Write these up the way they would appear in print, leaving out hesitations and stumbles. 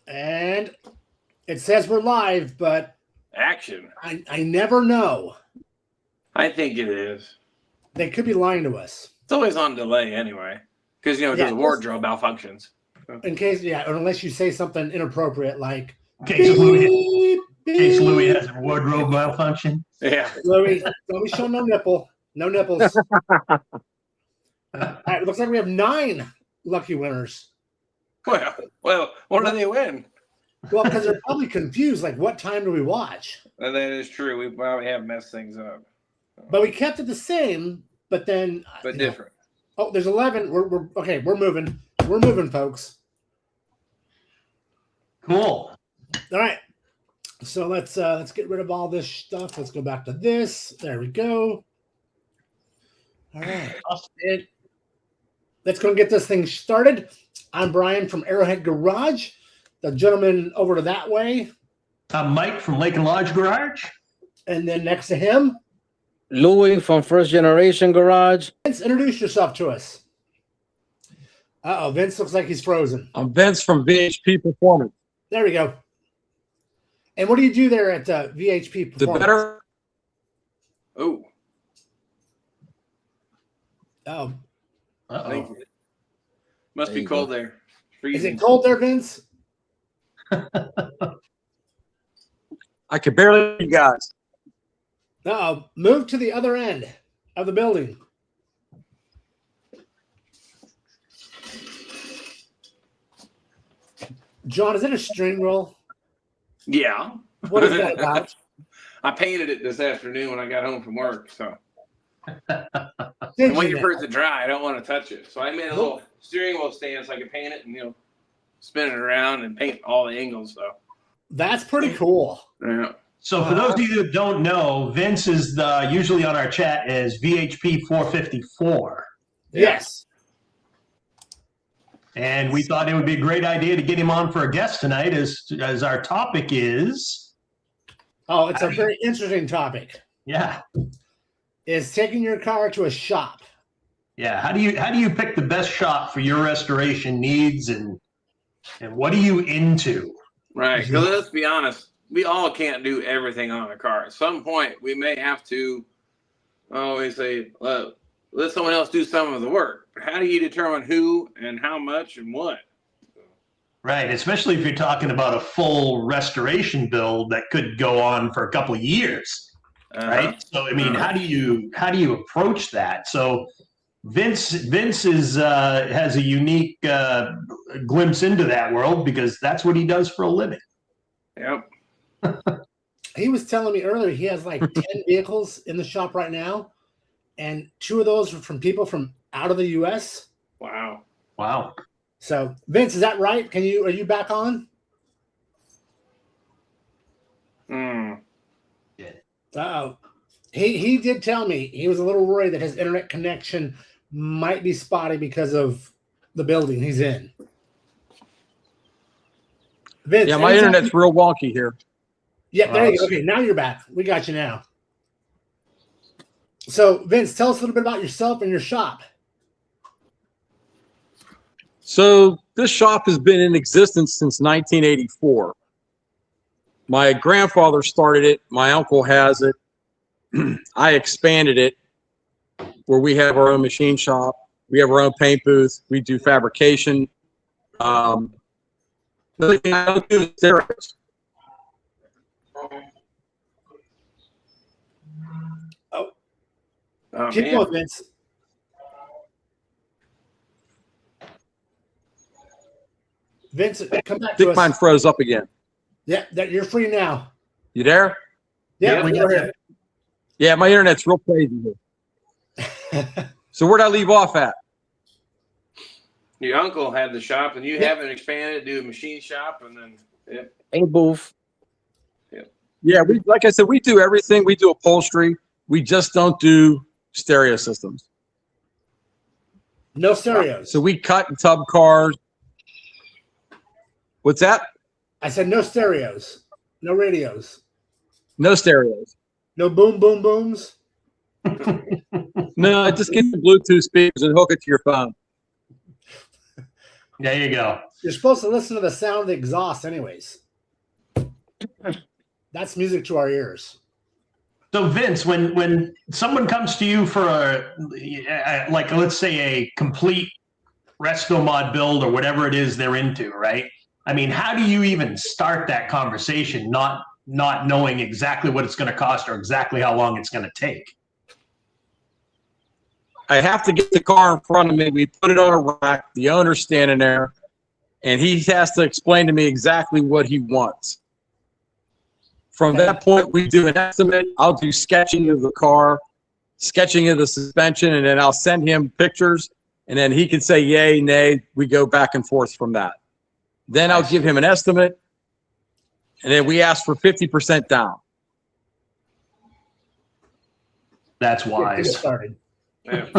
And it says we're live, but Action. I never know. I think it is. They could be lying to us. It's always on delay anyway, because because the wardrobe malfunctions. In case, or unless you say something inappropriate like in case Louis has a wardrobe malfunction. Yeah. Louis, don't show no nipple. No nipples. All right, it looks like we have 9 lucky winners. Well, what do they win? Well, because they're probably confused. Like, what time do we watch? Well, that is true. We probably have messed things up. But we kept it the same, but then different. Oh, there's 11. We're okay. We're moving. We're moving, folks. Cool. All right. So let's get rid of all this stuff. Let's go back to this. There we go. All right. Let's go and get this thing started. I'm Brian from Arrowhead Garage. The gentleman over to that way. I'm Mike from Lake and Lodge Garage. And then next to him, Louis from First Generation Garage. Vince, introduce yourself to us. Uh-oh, Vince looks like he's frozen. I'm Vince from VHP Performance. There we go. And what do you do there at VHP Performance? The better. Oh. Oh. Uh-oh. Must be cold there. Is it cold there, Vince? I can barely hear you guys. Uh-oh. Move to the other end of the building. John, is it a string roll? Yeah. What is that about? I painted it this afternoon when I got home from work. So Did I'm waiting you for it to dry. I don't want to touch it. So I made a little steering wheel stand so I could paint it and spin it around and paint all the angles. So that's pretty cool. Yeah. So for those of you that don't know, Vince is usually on our chat as VHP 454. Yes. And we thought it would be a great idea to get him on for a guest tonight as our topic is. Oh, it's a very interesting topic. Yeah. Is taking your car to a shop. Yeah. How do you pick the best shop for your restoration needs and what are you into? Right. Because let's be honest, we all can't do everything on a car. At some point, we may have to always say, let someone else do some of the work. How do you determine who and how much and what? Right, especially if you're talking about a full restoration build that could go on for a couple of years, right? So, I mean, how do you approach that? So, Vince is has a unique glimpse into that world because that's what he does for a living. Yep. He was telling me earlier he has like 10 vehicles in the shop right now, and 2 of those are from people from out of the U.S. Wow. So, Vince, is that right? Are you back on? Yeah. Uh-oh. He did tell me he was a little worried that his internet connection might be spotty because of the building he's in. Vince, Yeah, my internet's real wonky here. Yeah, there you go. Okay, now you're back. We got you now. So, Vince, tell us a little bit about yourself and your shop. So this shop has been in existence since 1984. My grandfather started it. My uncle has it. I expanded it where we have our own machine shop. We have our own paint booth. We do fabrication. The only thing I don't do is stereos. Keep going, Vince. Vince, come back I to think us. mine froze up again. Yeah, you're free now. You there? Yeah, we got it. Yeah, my internet's real crazy here. So where'd I leave off at? Your uncle had the shop, and you haven't expanded, do a machine shop, and then A booth. Yeah, like I said, we do everything. We do upholstery. We just don't do stereo systems. No stereos. So we cut and tub cars. What's that? I said no stereos, no radios, No stereos. no boom boom booms. No, just get the Bluetooth speakers and hook it to your phone. There you go. You're supposed to listen to the sound of the exhaust, anyways. That's music to our ears. So Vince, when someone comes to you for like let's say a complete resto mod build or whatever it is they're into, right? I mean, how do you even start that conversation, not knowing exactly what it's going to cost or exactly how long it's going to take? I have to get the car in front of me. We put it on a rack. The owner's standing there, and he has to explain to me exactly what he wants. From that point, we do an estimate. I'll do sketching of the car, sketching of the suspension, and then I'll send him pictures, and then he can say yay, nay. We go back and forth from that. Then I'll give him an estimate, and then we ask for 50% down. That's wise. Get started. Yeah.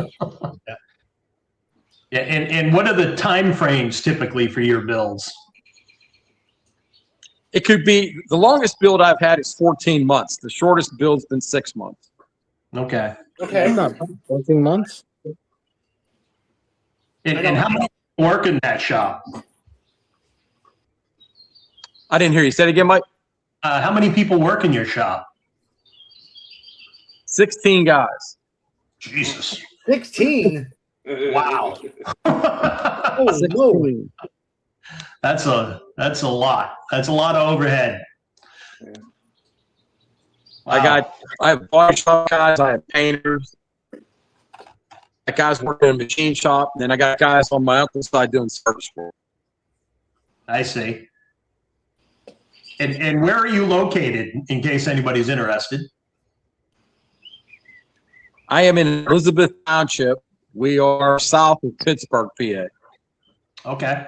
Yeah, and what are the time frames typically for your builds? It could be, the longest build I've had is 14 months. The shortest build's been 6 months. Okay. Okay. 14 months. And how many people work in that shop? I didn't hear you. Say it again, Mike. How many people work in your shop? 16 guys. Jesus. 16. Wow. Oh, no. 16. That's a lot. That's a lot of overhead. Wow. I have body shop guys. I have painters. I got guys working in a machine shop. And then I got guys on my uncle's side doing service work. I see. And where are you located, in case anybody's interested? I am in Elizabeth Township. We are south of Pittsburgh, PA. Okay.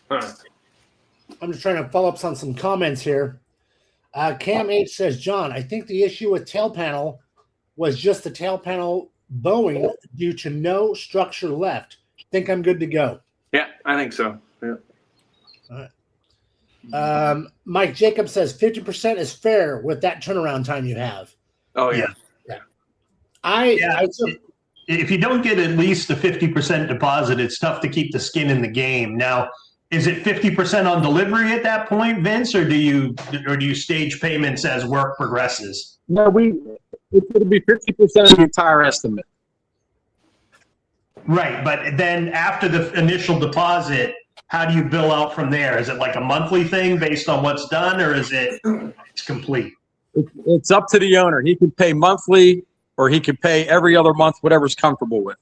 Huh. I'm just trying to follow up on some comments here. Cam H says, John, I think the issue with tail panel was just the tail panel bowing due to no structure left. Think I'm good to go. Yeah, I think so. Yeah. All right. Mike Jacob says 50% is fair with that turnaround time you have. Oh yeah. If you don't get at least a 50% deposit, it's tough to keep the skin in the game. Now, is it 50% on delivery at that point, Vince, or do you stage payments as work progresses? No, it's going to be 50% of the entire estimate. Right, but then after the initial deposit, how do you bill out from there? Is it like a monthly thing based on what's done, or is it's complete? It's up to the owner. He can pay monthly, or he can pay every other month, whatever's comfortable with.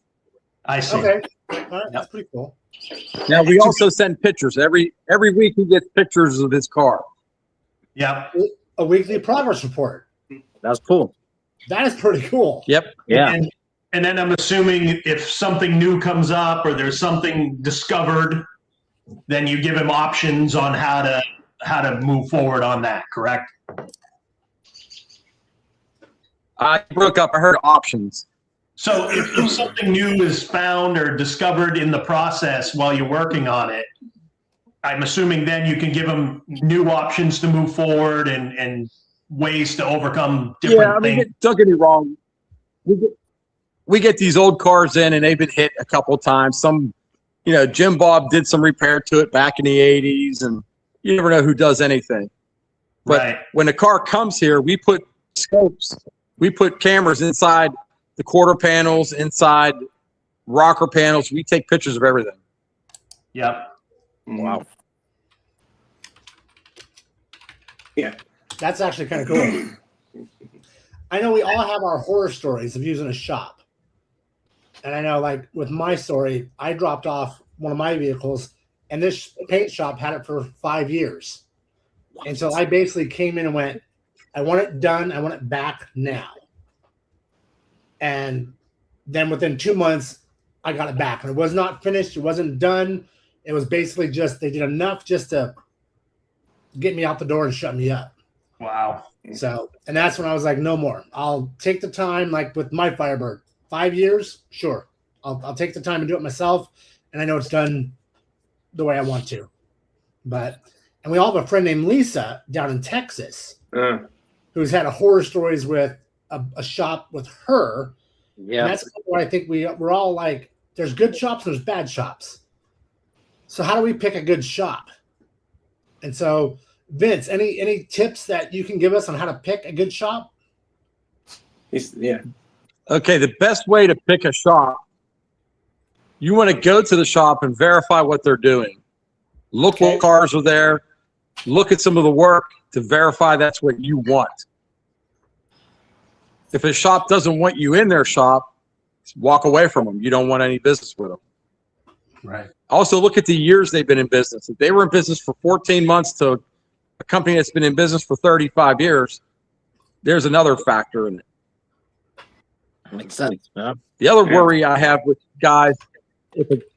I see. Okay. All right. That's pretty cool. Now, we also send pictures. Every week he gets pictures of his car. Yep. A weekly progress report. That's cool. That is pretty cool. Yep. Yeah. And then I'm assuming if something new comes up or there's something discovered, then you give him options on how to move forward on that, correct? I broke up. I heard options. So if something new is found or discovered in the process while you're working on it, I'm assuming then you can give them new options to move forward and ways to overcome different things. Don't get me wrong. We get these old cars in, and they've been hit a couple of times. Some, Jim Bob did some repair to it back in the 80s, and you never know who does anything. But when the car comes here, we put scopes. We put cameras inside the quarter panels, inside rocker panels. We take pictures of everything. Yep. Wow. Yeah. That's actually kind of cool. I know we all have our horror stories of using a shop. And I know, like, with my story, I dropped off one of my vehicles, and this paint shop had it for 5 years. And so I basically came in and went, I want it done. I want it back now. And then within 2 months, I got it back. And it was not finished. It wasn't done. It was basically just, they did enough just to get me out the door and shut me up. Wow. So, and that's when I was like, no more. I'll take the time, like with my Firebird. 5 years, sure. I'll take the time and do it myself. And I know it's done the way I want to. And we all have a friend named Lisa down in Texas who's had a horror stories with a shop with her. Yeah. And that's where I think we're all like, there's good shops and there's bad shops. So how do we pick a good shop? And so, Vince, any tips that you can give us on how to pick a good shop? Yeah. Okay, the best way to pick a shop, you want to go to the shop and verify what they're doing. Look what cars are there. Look at some of the work to verify that's what you want. If a shop doesn't want you in their shop, walk away from them. You don't want any business with them. Right. Also, look at the years they've been in business. If they were in business for 14 months to a company that's been in business for 35 years, there's another factor in it. Makes sense. Yeah. The other worry I have with guys,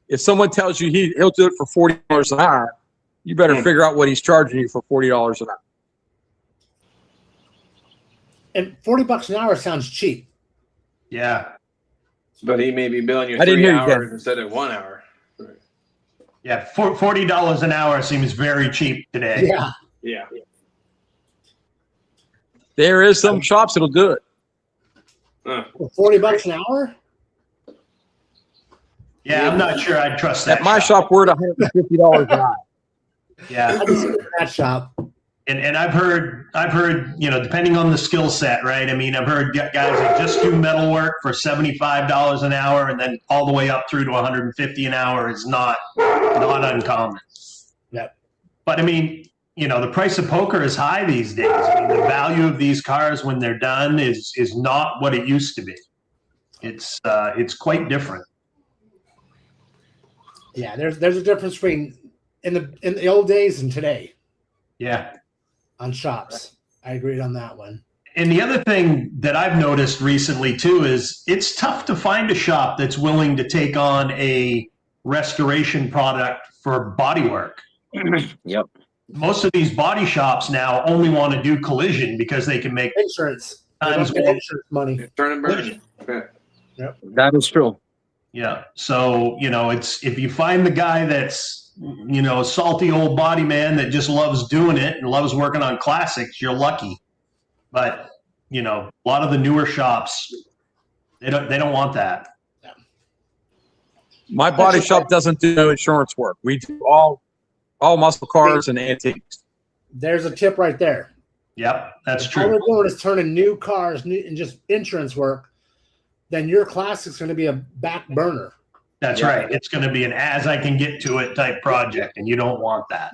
if someone tells you he'll do it for $40 an hour, you better figure out what he's charging you for $40 an hour. And $40 an hour sounds cheap. Yeah. But he may be billing you I didn't 3 hear you, hours Ken. instead of 1 hour. Yeah. $40 an hour seems very cheap today. Yeah. Yeah. There is some shops that'll do it. For $40 an hour? Yeah, I'm not sure I'd trust that. At my shop, we're at $150 an hour. Yeah. I just go to that shop. And I've heard, depending on the skill set, right? I mean, I've heard guys that just do metal work for $75 an hour, and then all the way up through to $150 an hour is not uncommon. Yep. But I mean, the price of poker is high these days. I mean, the value of these cars when they're done is not what it used to be. It's quite different. Yeah, there's a difference between in the old days and today. Yeah. On shops. I agreed on that one. And the other thing that I've noticed recently too is it's tough to find a shop that's willing to take on a restoration product for body work. Yep. Most of these body shops now only want to do collision because they can make Insurance. They times don't get more. insurance money. Turn and burn. Okay. That is true. Yeah. So, it's if you find the guy that's, a salty old body man that just loves doing it and loves working on classics, you're lucky. But, a lot of the newer shops, they don't want that. My body shop doesn't do insurance work. We do all muscle cars and antiques. There's a tip right there. Yep, that's If all true. we're doing is turning new cars and just insurance work, then your classic's going to be a back burner. That's right. It's going to be an as I can get to it type project, and you don't want that.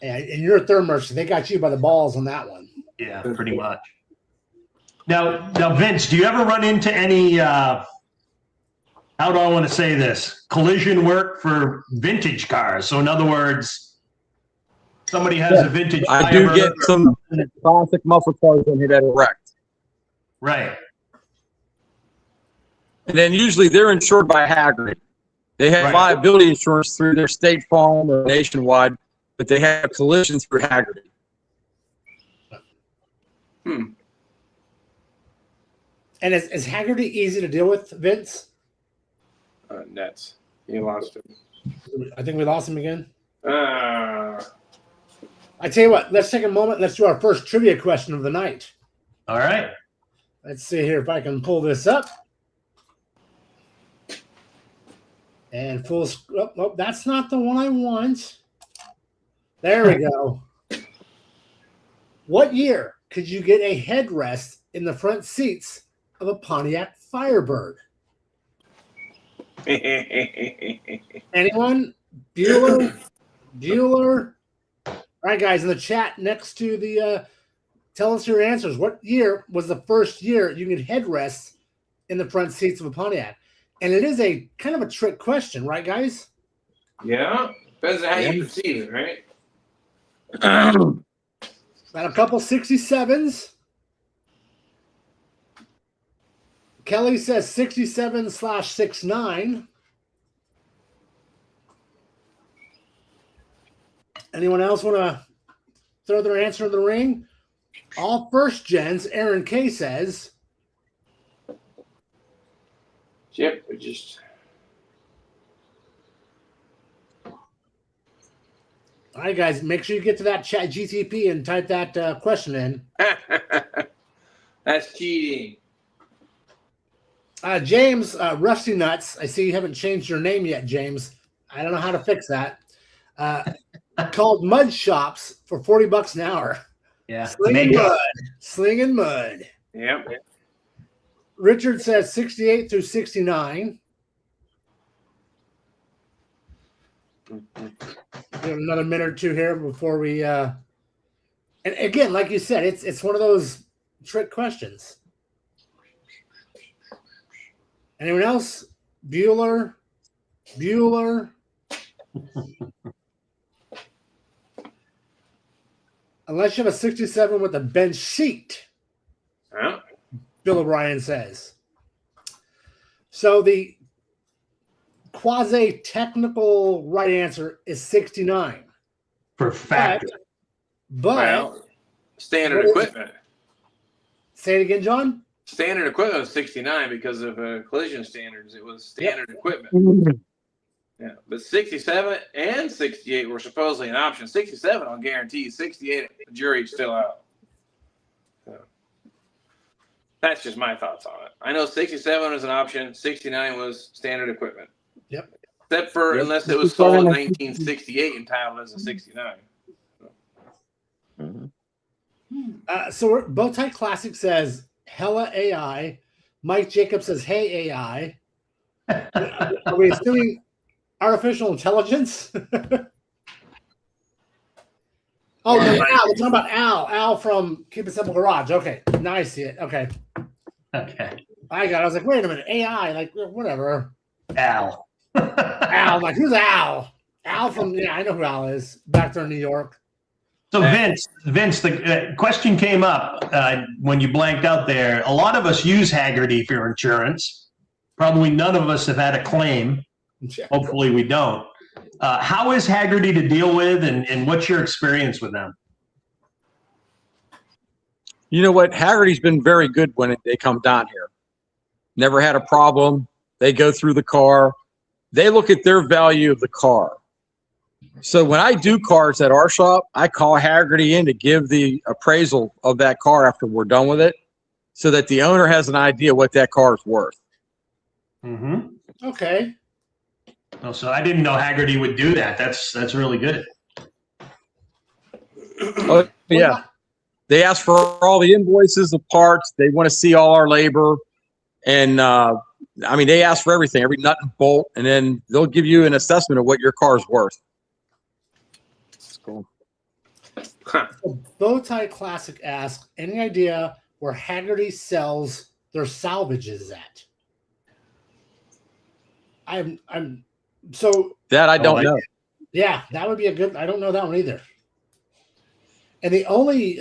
And you're a thermos. They got you by the balls on that one. Yeah, pretty much. Now, Vince, do you ever run into any, how do I want to say this, collision work for vintage cars? So in other words, somebody has a vintage I do get some classic muscle cars in here that are wrecked. Right. And then usually they're insured by Hagerty. They have liability insurance through their State Farm or Nationwide, but they have collision through Hagerty. And is Hagerty easy to deal with, Vince? Nets. You lost him. I think we lost him again. Uh, I tell you what, let's take a moment. Let's do our first trivia question of the night. All right. Let's see here if I can pull this up. And that's not the one I want. There we go. What year could you get a headrest in the front seats of a Pontiac Firebird? Anyone? Bueller? All right, guys, in the chat next to the tell us your answers. What year was the first year you can get headrests in the front seats of a Pontiac? And it is a kind of a trick question, right, guys? Yeah. Depends on how you perceive it, right? Got a couple 67s. Kelly says 67/69. Anyone else want to throw their answer in the ring? All first gens, Aaron K says. Yep, we just. All right, guys, make sure you get to that chat GTP and type that question in. That's cheating. James, Rusty Nuts. I see you haven't changed your name yet, James. I don't know how to fix that. Called Mud Shops for $40 an hour. Yeah. Slinging mud. Yep. Richard says 68 through 69. We have another minute or two here before we. And again, like you said, it's one of those trick questions. Anyone else? Bueller. Unless you have a 67 with a bench seat. Yeah. Bill O'Brien says. So the quasi-technical right answer is 69. Perfect. But standard equipment. Say it again, John. Standard equipment was 69 because of collision standards. It was standard equipment. Yeah, but 67 and 68 were supposedly an option. 67, I'll guarantee. 68, the jury's still out. So, that's just my thoughts on it. I know 67 was an option. 69 was standard equipment. Yep. Except for unless it was sold in 1968 and titled as a 69. So Bowtie Classic says, hella AI. Mike Jacobs says, hey, AI. Are we assuming artificial intelligence? Oh, no, Al. We're talking about Al. Al from Keep It Simple Garage. Okay. Now I see it. Okay. Okay. I got it. I was like, wait a minute. AI. Like, whatever. Al. Al. I'm like, who's Al? Al from, I know who Al is. Back there in New York. So Vince, the question came up when you blanked out there. A lot of us use Haggerty for insurance. Probably none of us have had a claim. Hopefully we don't. How is Haggerty to deal with, and what's your experience with them? You know what? Haggerty's been very good when they come down here. Never had a problem. They go through the car. They look at their value of the car. So when I do cars at our shop, I call Haggerty in to give the appraisal of that car after we're done with it, so that the owner has an idea what that car is worth. Mm-hmm. Okay. Oh, so I didn't know Haggerty would do that. That's really good. Oh, yeah. They ask for all the invoices, the parts. They want to see all our labor. And, they ask for everything, every nut and bolt, and then they'll give you an assessment of what your car is worth. Cool. So Bowtie Classic asks, any idea where Haggerty sells their salvages at? So that I don't know. Yeah, that would be a good. I don't know that one either. And the only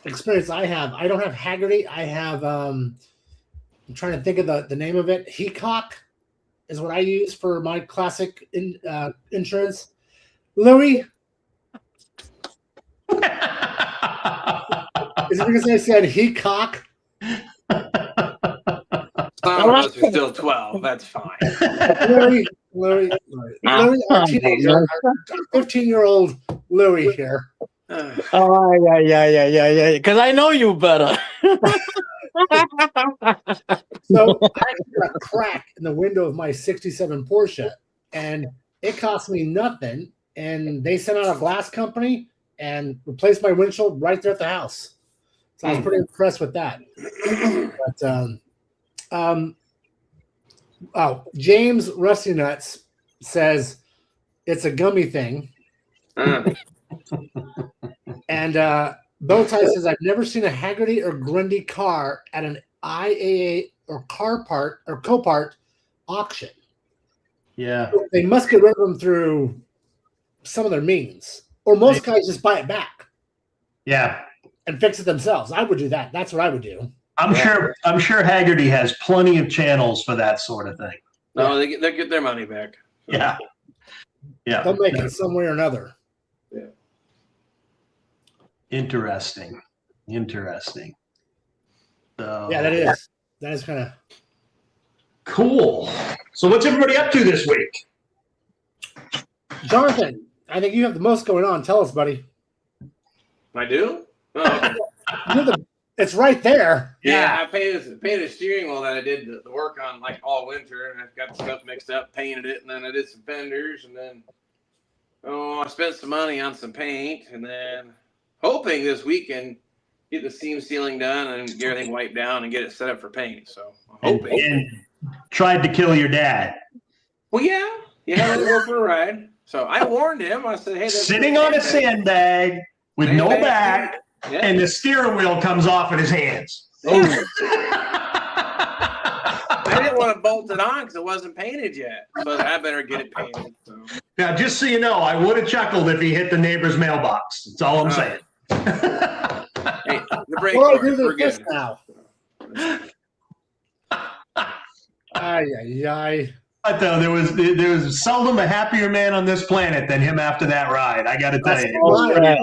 experience I don't have Haggerty. I have. I'm trying to think of the name of it. Heacock is what I use for my classic insurance. Louis. Is it because I said Heacock? Some of us are still 12. That's fine. Louis, our teenager, our 15-year-old Louis here. Oh, yeah. Because I know you better. So I got a crack in the window of my 67 Porsche, and it cost me nothing. And they sent out a glass company and replaced my windshield right there at the house. So I was pretty impressed with that. But James Rusty Nuts says it's a gummy thing. And Bowtie says, I've never seen a Haggerty or Grundy car at an IAA or Copart auction. Yeah. They must get rid of them through some of their means. Or most guys just buy it back. Yeah. And fix it themselves. I would do that. That's what I would do. I'm sure Haggerty has plenty of channels for that sort of thing. No, they get their money back. Yeah. Yeah. They'll make it some way or another. Yeah. Interesting. So, Yeah, that is. That is kind of cool. So what's everybody up to this week? Jonathan, I think you have the most going on. Tell us, buddy. I do? Oh, okay. It's right there. Yeah, I painted a steering wheel that I did the work on like all winter, and I've got the stuff mixed up, painted it, and then I did some fenders, and then I spent some money on some paint, and then hoping this weekend get the seam sealing done and get everything wiped down and get it set up for paint. So I'm hoping. And tried to kill your dad. Well, yeah, let me go for a ride. So I warned him. I said, "Hey, that's sitting on a sandbag with no back, yeah. and the steering wheel comes off in his hands." Yeah. I didn't want to bolt it on because it wasn't painted yet, so I better get it painted. So. Now, just so you know, I would have chuckled if he hit the neighbor's mailbox. That's all I'm saying. Hey, the brake Well, cord, do we're this good. now. Ay. But though there was seldom a happier man on this planet than him after that ride. I got to tell you. Oh, yeah.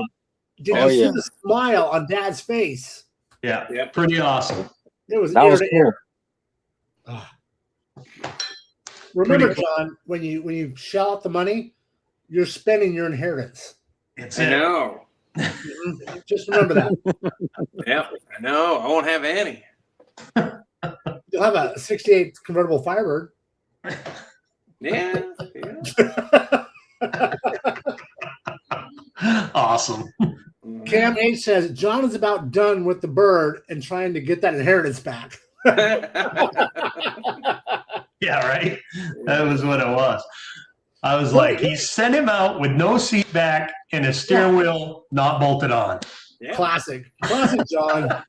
Did you see the smile on Dad's face? Yeah, pretty awesome. It was That was ear to cool. ear. Remember, John, when you shell out the money, you're spending your inheritance. It's I know. Just remember that. Yep, I know. I won't have any. You'll have a 68 convertible Firebird. Yeah. Awesome. Cam H says John is about done with the bird and trying to get that inheritance back. Yeah, right. That was what it was. I was like, he sent him out with no seat back and a steering wheel not bolted on. Yeah. Classic, John.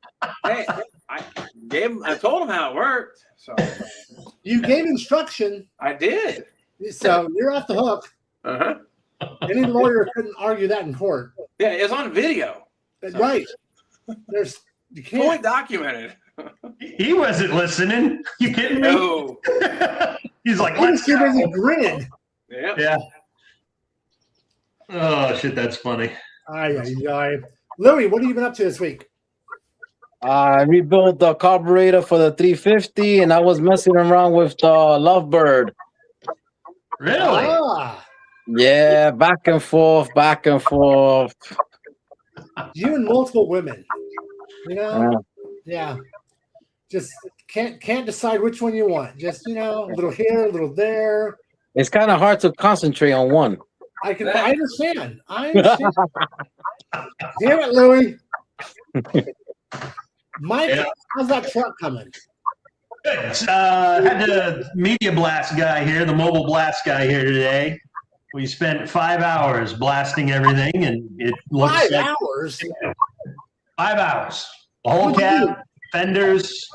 Hey, I told him how it worked. So You gave instruction, I did. so you're off the hook. Uh-huh. Any lawyer couldn't argue that in court. Yeah, it's on video. Right. You Fully can't. documented. He wasn't listening. You kidding me? No. He's like, He was too busy grinning. Yeah. yeah. Oh shit, that's funny. Louis, what have you been up to this week? I rebuilt the carburetor for the 350, and I was messing around with the Lovebird. Really? Ah, Yeah, back and forth. you and multiple women. You know? Yeah. Yeah. Just can't decide which one you want. Just, a little here, a little there. It's kind of hard to concentrate on one. I understand. Damn it, Louis. Mike, how's that truck coming? Good. Had the media blast guy here, the mobile blast guy here today. We spent 5 hours blasting everything, and it looks 5 like hours? 5 hours. The whole cab, fenders,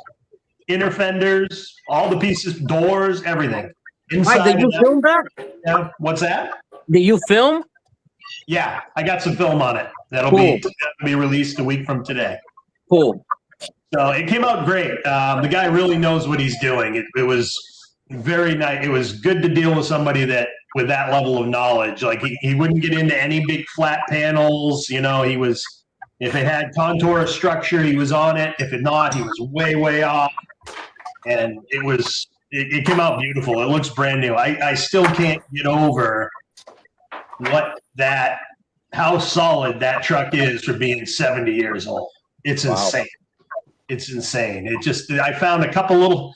inner fenders, all the pieces, doors, everything. Inside. Mike, did you film that? Yeah. What's that? Did you film? Yeah, I got some film on it. That'll be released a week from today. Cool. So it came out great. The guy really knows what he's doing. It was very nice. It was good to deal with somebody with that level of knowledge. Like he wouldn't get into any big flat panels. He was, if it had contour or structure, he was on it. If it not, he was way, way off. And it came out beautiful. It looks brand new. I still can't get over how solid that truck is for being 70 years old. It's insane. It's insane. I found a couple little,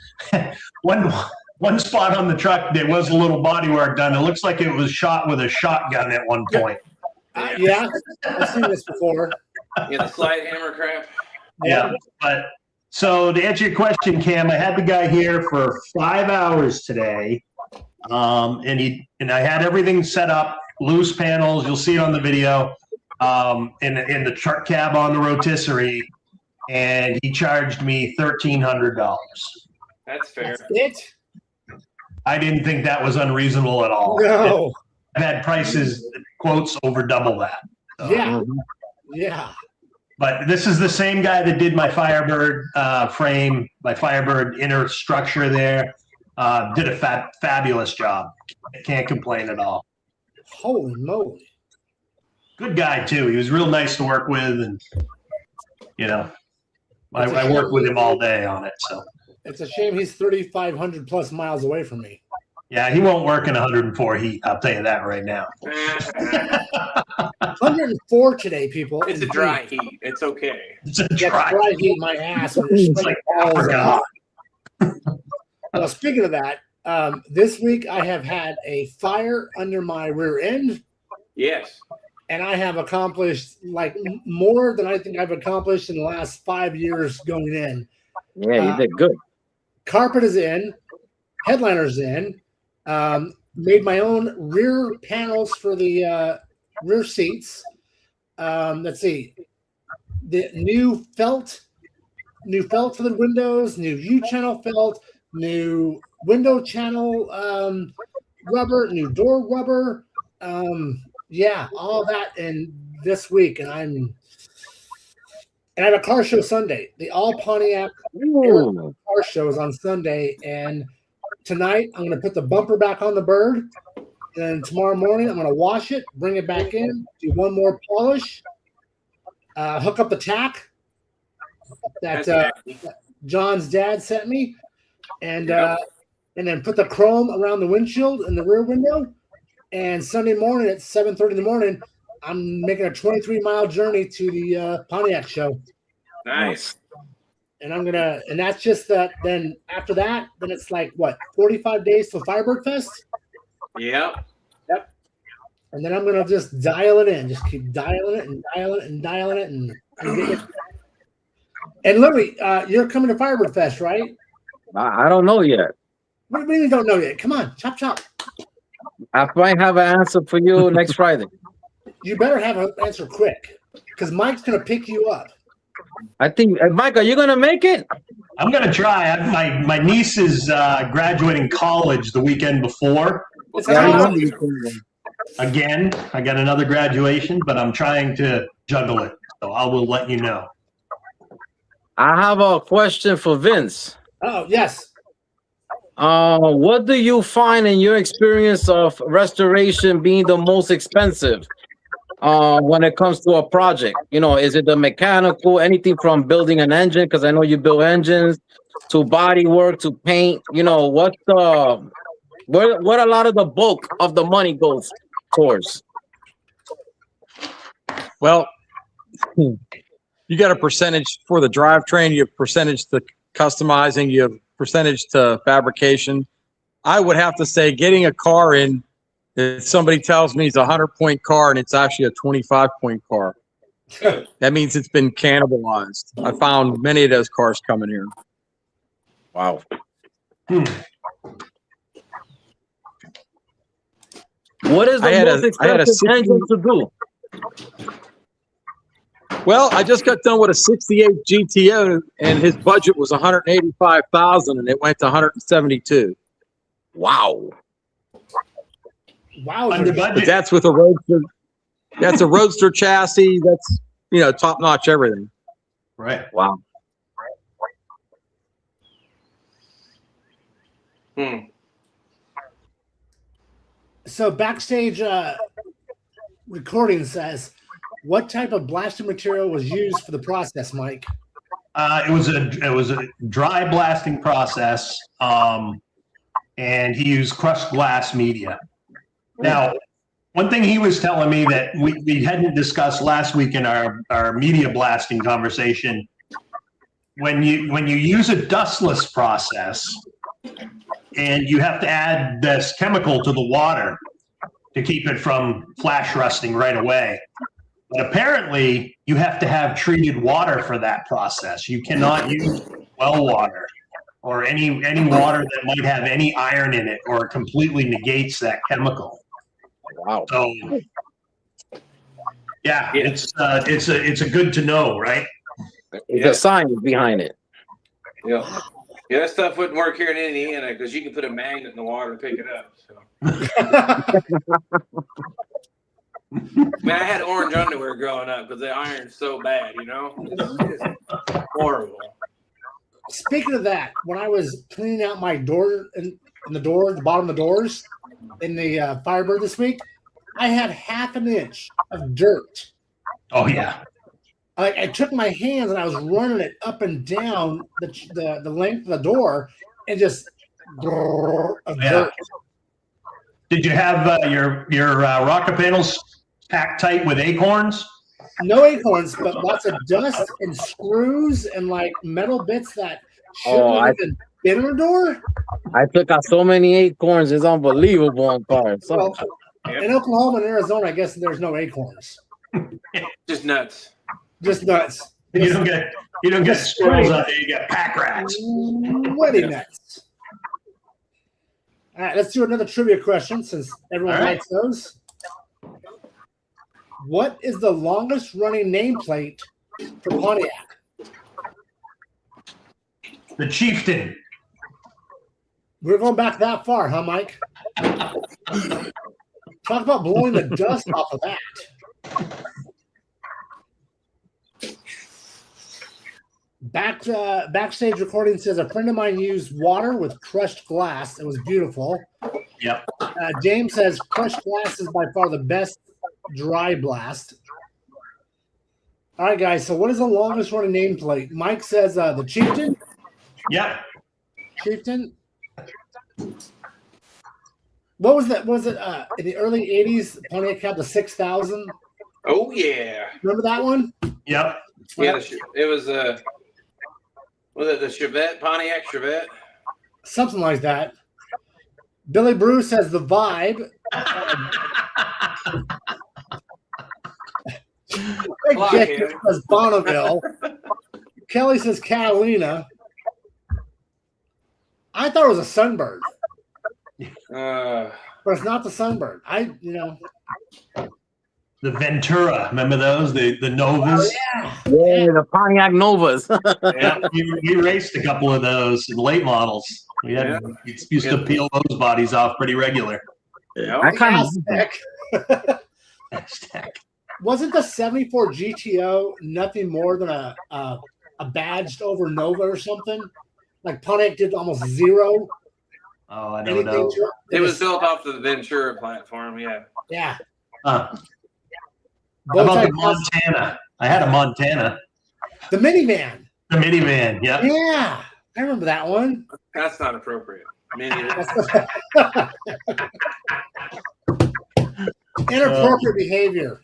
one spot on the truck, there was a little body work done. It looks like it was shot with a shotgun at one point. Yeah, I've seen this before. Yeah, the slide hammer crap. Yeah. But so to answer your question, Cam, I had the guy here for 5 hours today. And I had everything set up, loose panels. You'll see it on the video, in the truck cab on the rotisserie. And he charged me $1,300. That's fair. That's it? I didn't think that was unreasonable at all. No. I've had prices, quotes, over double that. So. Yeah. But this is the same guy that did my Firebird frame, my Firebird inner structure there. Did a fabulous job. I can't complain at all. Holy moly. Good guy, too. He was real nice to work with. And, I worked with him all day on it. So It's a shame he's 3,500 plus miles away from me. Yeah, he won't work in 104 heat. I'll tell you that right now. 104 today, people. It's a dry heat. It's okay. It's a Yeah, dry dry heat in my ass when you're It's sweating like balls Africa. out. Well, speaking of that, this week I have had a fire under my rear end, Yes. and I have accomplished like more than I think I've accomplished in the last 5 years going in. Yeah, you did good. Carpet is in, headliner's in, made my own rear panels for the rear seats. Let's see, the new felt for the windows, new U-channel felt, new window channel rubber, new door rubber. Yeah, all that in this week, and I have a car show Sunday. The All Pontiac Ooh. car show is on Sunday, and tonight I'm going to put the bumper back on the Bird, and tomorrow morning I'm going to wash it, bring it back in, do one more polish, hook up the tack that John's dad sent me, and then put the chrome around the windshield and the rear window. And Sunday morning at 7:30 in the morning, I'm making a 23-mile journey to the Pontiac show. Nice. And and that's just that. Then after that, then it's like what, 45 days till Firebird Fest? Yep. Yep. And then I'm gonna just dial it in, just keep dialing it and dialing it and dialing it and get it. And literally, you're coming to Firebird Fest, right? I don't know yet. What do you mean you don't know yet? Come on, chop chop. I might have an answer for you next Friday. You better have an answer quick, because Mike's gonna pick you up. I think, Mike, are you gonna make it? I'm going to try. My niece is graduating college the weekend before. It's Yeah, I awesome. remember you. Again, I got another graduation, but I'm trying to juggle it. So I will let you know. I have a question for Vince. Oh yes. What do you find in your experience of restoration being the most expensive when it comes to a project? You know, is it the mechanical, anything from building an engine, because I know you build engines, to body work, to paint? You know, what a lot of the bulk of the money goes towards? Well, you got a percentage for the drivetrain, you have percentage to customizing, you have percentage to fabrication. I would have to say getting a car in, if somebody tells me it's a 100-point car and it's actually a 25-point car, that means it's been cannibalized. I found many of those cars coming here. Wow. What is the most expensive engine to do? Well, I just got done with a 68 GTO, and his budget was $185,000, and it went to $172,000. Wow. Wow. Under budget. But that's with a roadster. That's a roadster chassis. That's, you know, top notch everything. Right. Wow. So backstage recording says, what type of blasting material was used for the process, Mike? It was a dry blasting process, and he used crushed glass media. Now, one thing he was telling me that we hadn't discussed last week in our media blasting conversation, when you use a dustless process and you have to add this chemical to the water to keep it from flash rusting right away. But apparently you have to have treated water for that process. You cannot use well water or any water that might have any iron in it, or it completely negates that chemical. Wow. So yeah, it's a good to know, right? There's a science behind it. Yeah. Yeah, that stuff wouldn't work here in Indiana because you can put a magnet in the water and pick it up. So. Man, I had orange underwear growing up because the iron's so bad, you know? It's horrible. Speaking of that, when I was cleaning out my door and the bottom of the doors in the Firebird this week, I had half an inch of dirt. Oh yeah. I took my hands and I was running it up and down the length of the door, and just of dirt. Did you have your rocker panels packed tight with acorns? No acorns, but lots of dust and screws and like metal bits that shouldn't have even been in a door. I took out so many acorns. It's unbelievable on cars. Well, in Oklahoma and Arizona, I guess there's no acorns. Just nuts. Just nuts. You don't get squirrels out there. You get pack rats. Sweaty nuts. All right, let's do another trivia question since everyone likes those. What is the longest running nameplate for Pontiac? The Chieftain. We're going back that far, huh, Mike? Talk about blowing the dust off of that. Backstage recording says a friend of mine used water with crushed glass. It was beautiful. Yep. James says crushed glass is by far the best dry blast. All right, guys. So what is the longest running nameplate? Mike says the Chieftain. Yep. Chieftain. What was that? Was it in the early 80s? Pontiac had the 6000. Oh, yeah. Remember that one? Yep. Yeah, it was it the Chevette, Pontiac Chevette? Something like that. Billy Bruce has the Vibe. Jake says Bonneville. Kelly says Catalina. I thought it was a Sunbird. But it's not the Sunbird. The Ventura, remember those? The Novas? Oh, yeah, the Pontiac Novas. Yeah, we raced a couple of those in late models. We used to peel those bodies off pretty regular. Yeah. I kind of wasn't the 74 GTO nothing more than a badged over Nova or something? Like Pontiac did almost zero. Oh, I don't know. It was built off the Ventura platform, yeah. Yeah. How about the Montana? I had a Montana. The minivan. The minivan, yeah. Yeah. I remember that one. That's not appropriate. Inappropriate behavior.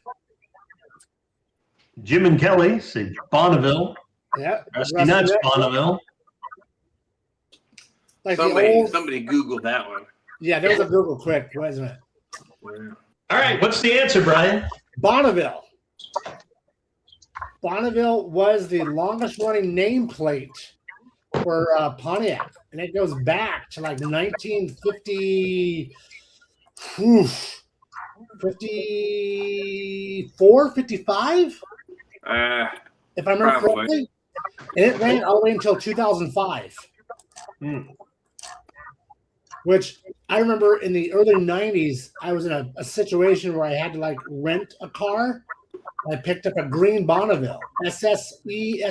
Jim and Kelly say Bonneville. Yeah. Rusty Nuts, Bonneville. Like somebody Googled that one. Yeah, there was a Google quick, wasn't it? All right, what's the answer, Brian? Bonneville. Bonneville was the longest running nameplate for Pontiac, and it goes back to like 1950, 54, 55? If I remember correctly. And it ran all the way until 2005. Which I remember in the early 90s, I was in a situation where I had to like rent a car. I picked up a green Bonneville, SSEII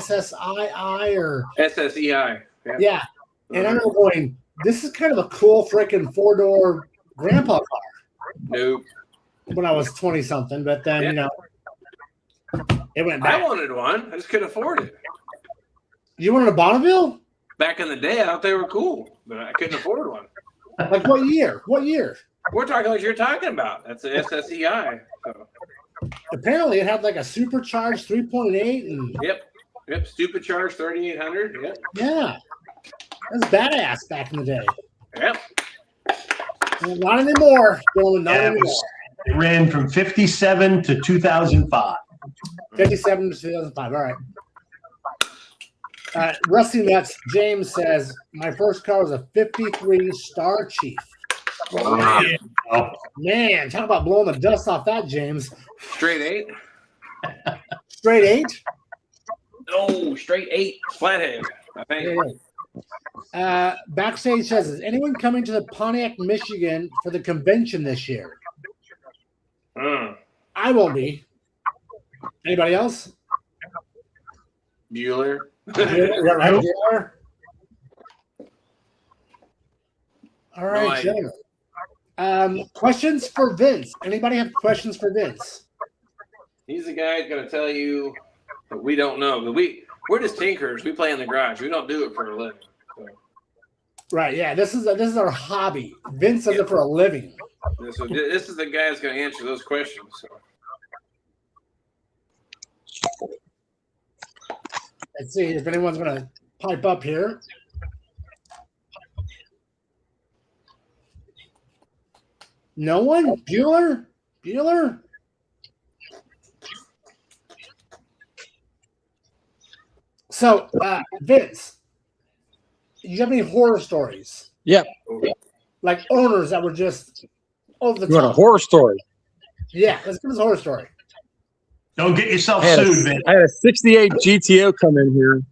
or SSEI. Yeah. And I remember going, this is kind of a cool freaking 4-door grandpa car. Nope. When I was 20 something, but then it went back. I wanted one. I just couldn't afford it. You wanted a Bonneville? Back in the day, I thought they were cool, but I couldn't afford one. Like what year? What year? We're talking what you're talking about. That's an SSEI. So. Apparently, it had like a supercharged 3.8 and Yep. Supercharged 3800. Yep. Yeah, that was badass back in the day. Yep. And not anymore. Not anymore. It ran from 57 to 2005. 57 to 2005. All right. Rusty Nuts, James says, my first car was a 53 Star Chief. Man, talk about blowing the dust off that, James. Straight 8? Straight 8? No, straight 8. Flathead, I think. Backstage says, is anyone coming to the Pontiac, Michigan for the convention this year? I won't be. Anybody else? Bueller. Bueller? All right, gentlemen. Questions for Vince. Anybody have questions for Vince? He's the guy who's going to tell you that we don't know. But we're just tinkers. We play in the garage. We don't do it for a living. So. Right. Yeah. This is our hobby. Vince does it for a living. So this is the guy that's going to answer those questions. So. Let's see if anyone's going to pipe up here. No one? Bueller? Bueller? So, Vince, do you have any horror stories? Yep. Like owners that were just over the You want a top? horror story? Yeah, let's give us a horror story. Don't get yourself I had, sued, Vince. I had a 68 GTO come in here.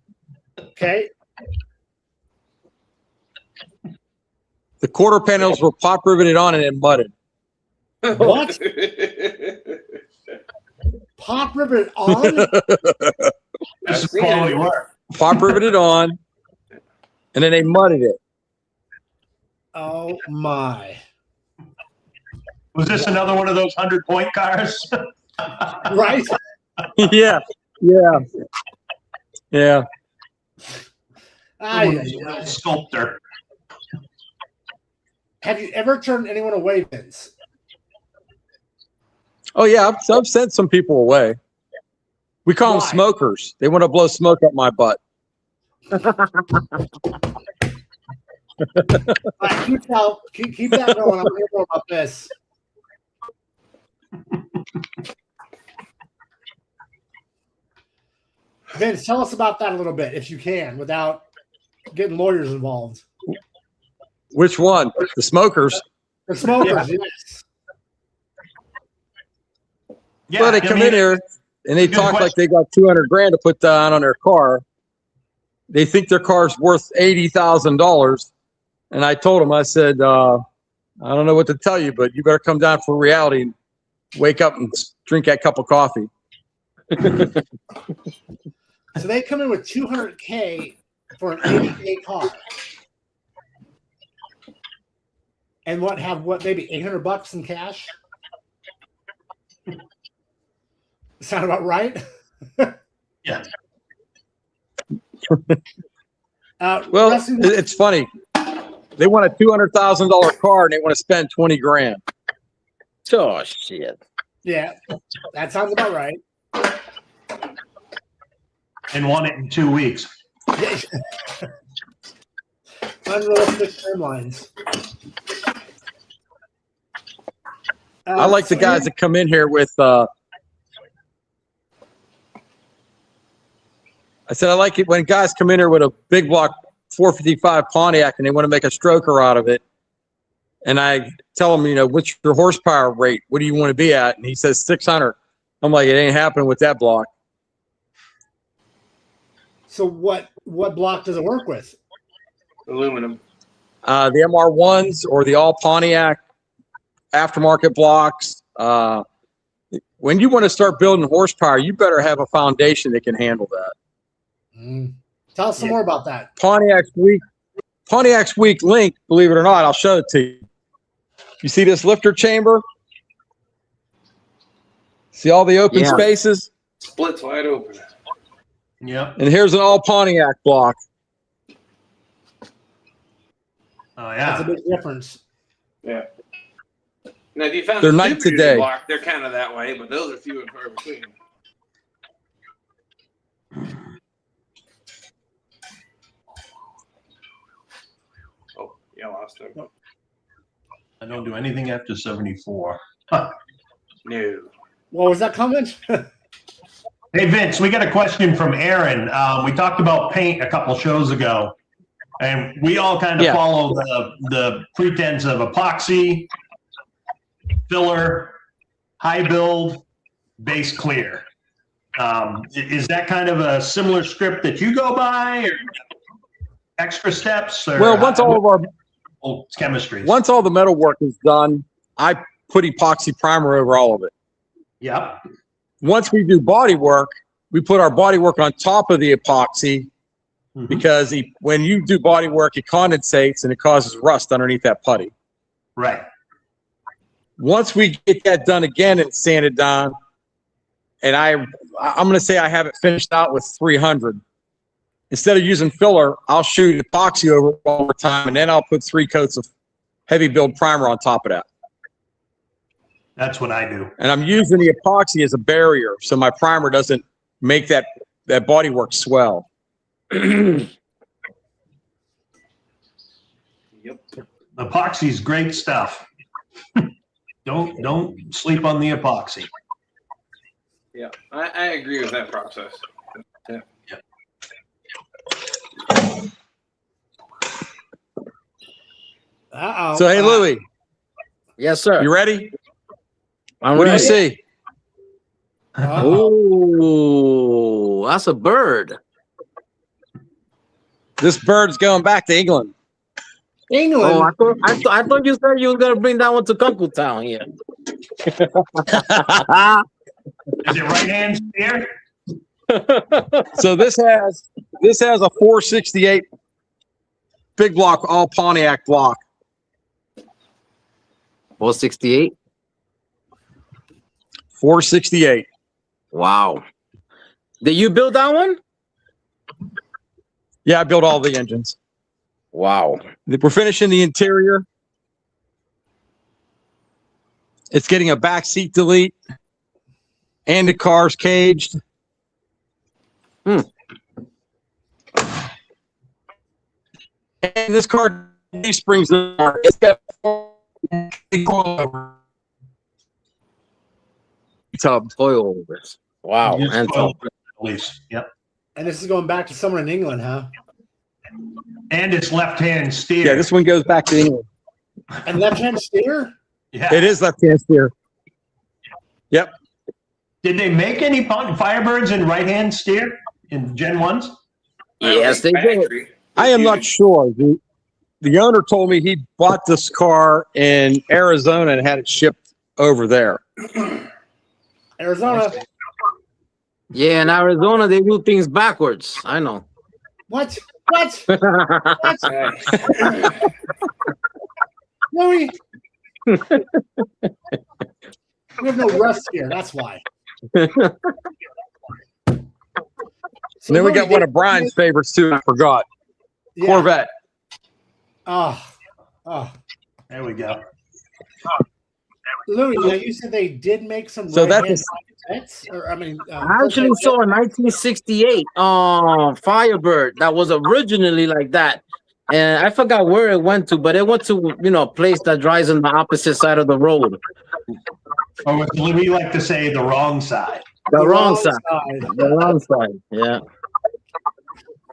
Okay. The quarter panels were pop riveted on and then mudded. What? Pop rivet on? This is quality work. Pop riveted on, and then they mudded it. Oh my. Was this another one of those 100-point cars? Right? Yeah. Sculptor. Have you ever turned anyone away, Vince? Oh yeah, I've sent some people away. We call them Why? smokers. They want to blow smoke up my butt. All right, keep that going. I'm hear more about this. Vince, tell us about that a little bit, if you can, without getting lawyers involved. Which one? The smokers. The smokers, yes. Yeah, Well, they come in here and they good talk like question. they got 200 grand to put down on their car. They think their car's worth $80,000. And I told them, I said, I don't know what to tell you, but you better come down for reality and wake up and drink that cup of coffee. So they come in with $200K for an $80K car. And maybe $800 in cash? Sound about right? Yeah. Well, it's funny. They want a $200,000 car and they want to spend 20 grand. Oh shit. Yeah, that sounds about right. And won it in 2 weeks. Unrealistic timelines. I like the guys that come in here with, I said, I like it when guys come in here with a big block 455 Pontiac and they want to make a stroker out of it. And I tell him, what's your horsepower rate? What do you want to be at? And he says 600. I'm like, it ain't happening with that block. So what block does it work with? Aluminum. The MR1s or the all Pontiac aftermarket blocks. When you want to start building horsepower, you better have a foundation that can handle that. Tell us some more about that. Pontiac's weak link, believe it or not, I'll show it to you. You see this lifter chamber? See all the open spaces? Splits wide open. Yep. And here's an all Pontiac block. Oh, That's a yeah. big difference. Yeah. Now, if you found They're the night Super to day. block, they're kind of that way, but those are few and far between. Oh, yeah, I lost it. I don't do anything after 74. No. What was that comment? Hey, Vince, we got a question from Aaron. We talked about paint a couple shows ago, and we all kind of follow the pretense of epoxy, filler, high build, base clear. Is that kind of a similar script that you go by, or extra steps? Or Well, once all the metal work is done, I put epoxy primer over all of it. Yep. Once we do body work, we put our body work on top of the epoxy because when you do body work, it condensates and it causes rust underneath that putty. Right. Once we get that done again and sanded down, and I'm going to say I have it finished out with 300. Instead of using filler, I'll shoot epoxy over time, and then I'll put 3 coats of heavy build primer on top of that. That's what I do. And I'm using the epoxy as a barrier, so my primer doesn't make that bodywork swell. Yep. Epoxy's great stuff. Don't sleep on the epoxy. Yeah, I agree with that process. Yeah. Uh-oh. So hey, Louie, Yes, sir. you ready? I'm What do you ready. see? Oh, that's a bird. This bird's going back to England. England. Oh, I thought you said you were gonna bring that one to Kunkletown here. Is it right hand steer? So this has a 468 big block, all Pontiac block. 468. 468. Wow. Did you build that one? Yeah, I built all the engines. Wow. We're finishing the interior. It's getting a back seat delete, and the car's caged. And this car springs. It's got tub. Coilovers. Wow. Just And coil release. Yep. And this is going back to somewhere in England, huh? And it's left-hand steer. Yeah, this one goes back to England. And left-hand steer? Yeah. It is left-hand steer. Yep. Did they make any Firebirds in right-hand steer in Gen 1s? yes, they did. I am not sure. The owner told me he bought this car in Arizona and had it shipped over there. Arizona. Yeah, in Arizona they do things backwards. I know. What? What? What? Louis? We have no rust here. That's why. So And then we got Louis, one of Brian's favorites too. I forgot. yeah. Corvette. Oh. There we go. Louis, now you said they did make some So that's right-hand Corvettes? Or, I mean, I actually saw a 1968 Firebird that was originally like that. And I forgot where it went to, but it went to, a place that drives on the opposite side of the road. Or as we like to say, the wrong side. The wrong side. side. The wrong side. Yeah.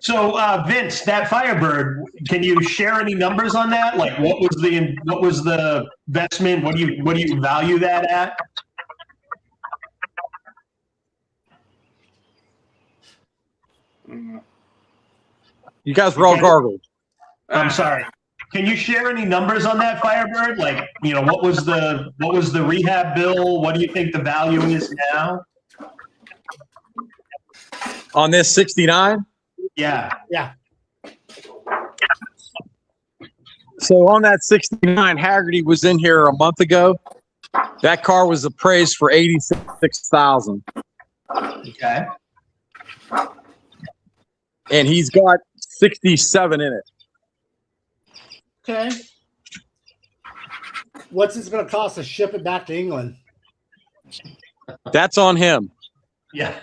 So, Vince, that Firebird, can you share any numbers on that? Like, what was the investment? What do you value that at? You guys were all gargled. I'm sorry. Can you share any numbers on that Firebird? Like, what was the rehab bill? What do you think the value is now? On this 69? Yeah. Yeah. So on that 69, Haggerty was in here a month ago. That car was appraised for $86,000. Okay. And he's got 67 in it. Okay. What's this going to cost to ship it back to England? That's on him. Yeah.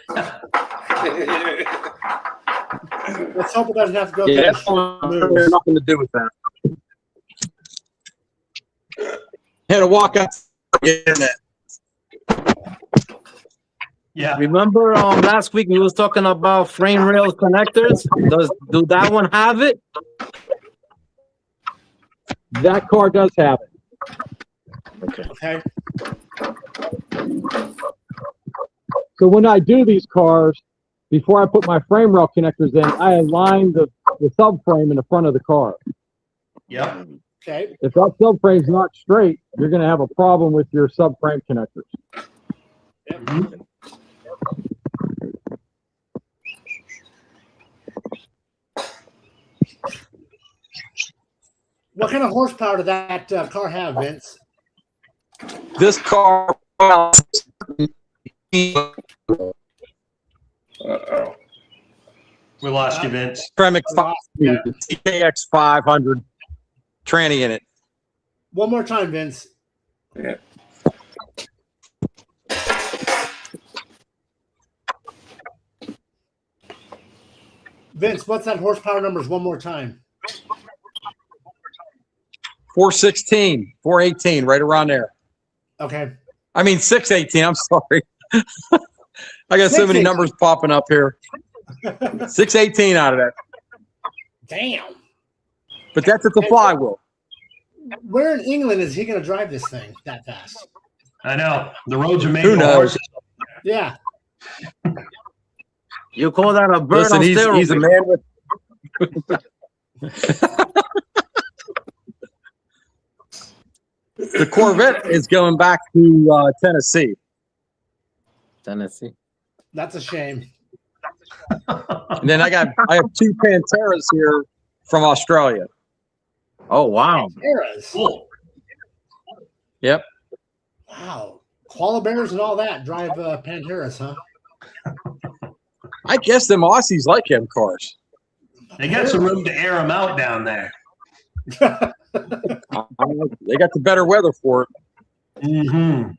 Let's hope it doesn't have to go Yeah, through. there's nothing to do with that. Had to walk out. Yeah. Remember last week we was talking about frame rail connectors? Do that one have it? That car does have it. Okay. So when I do these cars, before I put my frame rail connectors in, I align the subframe in the front of the car. Yep. Okay. If that subframe's not straight, you're going to have a problem with your subframe connectors. Mhm. What kind of horsepower did that car have, Vince? This car, Uh-oh. We lost you, Vince. Tremec Yeah. TKX 500 tranny in it. One more time, Vince. Yeah. Vince, what's that horsepower numbers one more time? 416, 418, right around there. Okay. I mean 618. I'm sorry. I got so many numbers popping up here. 618 out of that. Damn. But that's at the flywheel. Where in England is he going to drive this thing that fast? I know. The roads are made Who for knows? horses. Yeah. You call that a bird Listen, on steroids? he's a man with. The Corvette is going back to Tennessee. Tennessee. That's a shame. And then I have 2 Panteras here from Australia. Oh, wow. Panteras. Cool. Yep. Wow. Koala bears and all that drive Panteras, huh? I guess them Aussies like them cars. They got some room to air them out down there. They got the better weather for it. Mm-hmm.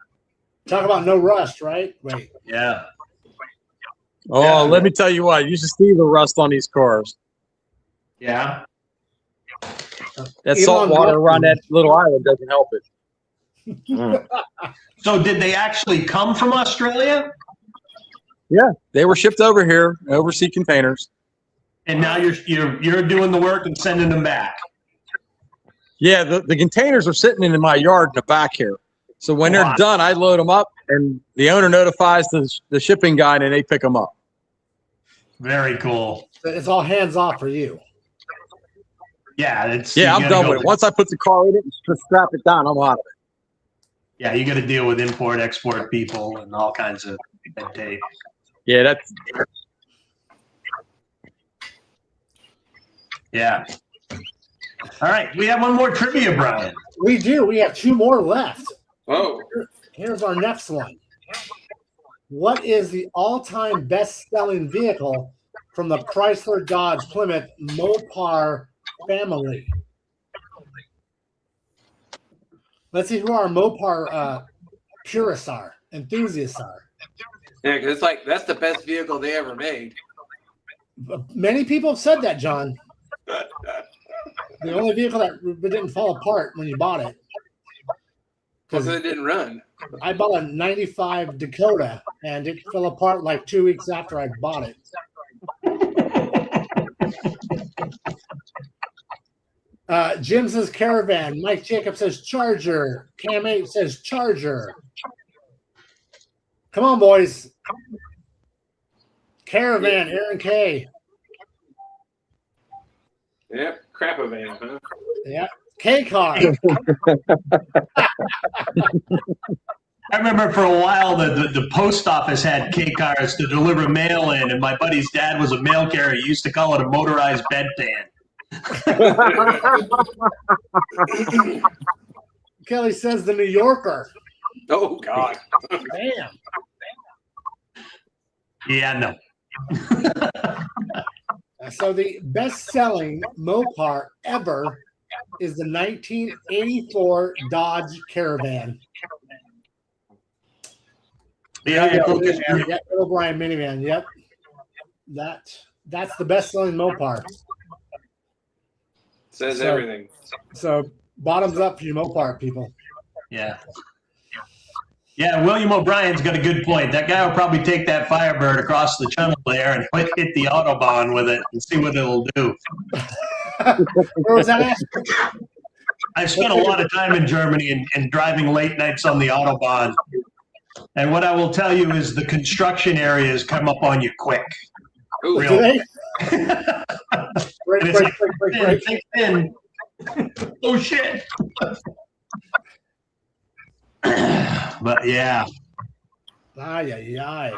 Talk about no rust, right? Wait. Yeah. Oh, Yeah. let me tell you what. You should see the rust on these cars. Yeah. That salt water around that little island doesn't help it. So did they actually come from Australia? Yeah, they were shipped over here, overseas containers. And now you're doing the work and sending them back. Yeah, the containers are sitting in my yard in the back here. So when they're done, I load them up, and the owner notifies the shipping guy, and they pick them up. Very cool. It's all hands off for you. Yeah, it's Yeah, I'm done with it. Once I put the car in it and just strap it down, I'm out of it. Yeah, you got to deal with import, export people and all kinds of red tape. Yeah, that's Yeah. All right, we have one more trivia, Brian. We do. We have 2 more left. Oh, Here's our next one. What is the all-time best-selling vehicle from the Chrysler Dodge Plymouth Mopar family? Let's see who our Mopar purists are, enthusiasts are. yeah, because it's like that's the best vehicle they ever made. Many people have said that, John. The only vehicle that didn't fall apart when you bought it. Because it didn't run. I bought a 95 Dakota, and it fell apart like 2 weeks after I bought it. Jim says Caravan. Mike Jacob says Charger. Cam 8 says Charger. Come on, boys. Caravan, Aaron K. Yep, crap a van, huh? Yeah. K-Car. I remember for a while the post office had K-cars to deliver mail in, and my buddy's dad was a mail carrier. He used to call it a motorized bedpan. Kelly says the New Yorker. Oh, God. Damn. Yeah, no. So the best-selling Mopar ever is the 1984 Dodge Caravan. Yeah, Yep, O'Brien minivan. Yep, that's the best-selling Mopar. Says everything. So bottoms up for you Mopar people. yeah. Yeah, William O'Brien's got a good point. That guy will probably take that Firebird across the channel there and hit the Autobahn with it and see what it'll do. Where was that at? I've spent a lot of time in Germany and driving late nights on the Autobahn. And what I will tell you is the construction areas come up on you quick. Ooh, Do they? And it's like, thin. Oh, shit. But, yeah. Ay, ay, ay.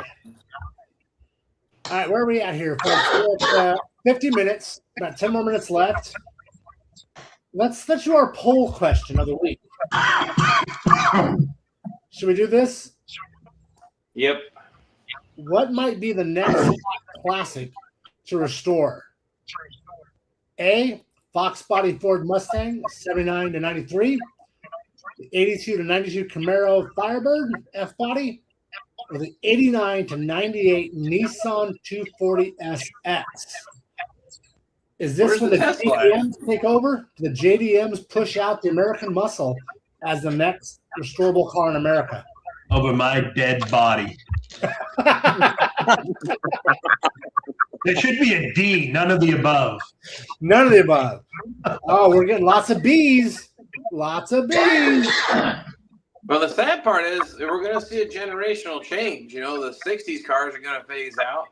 All right, where are we at here, folks? We're at 50 minutes, about 10 more minutes left. Let's do our poll question of the week. Should we do this? Yep. What might be the next classic to restore? A, Fox body Ford Mustang, 79 to 93. The 82 to 92 Camaro Firebird F body, or the 89 to 98 Nissan 240 SX. Is this Where's when the the Tesla at? JDMs take over? The JDMs push out the American muscle as the next restorable car in America. Over my dead body. There should be a D, none of the above. None of the above. Oh, we're getting lots of B's. Lots of B's. Well, the sad part is we're going to see a generational change. You know, the 60s cars are going to phase out.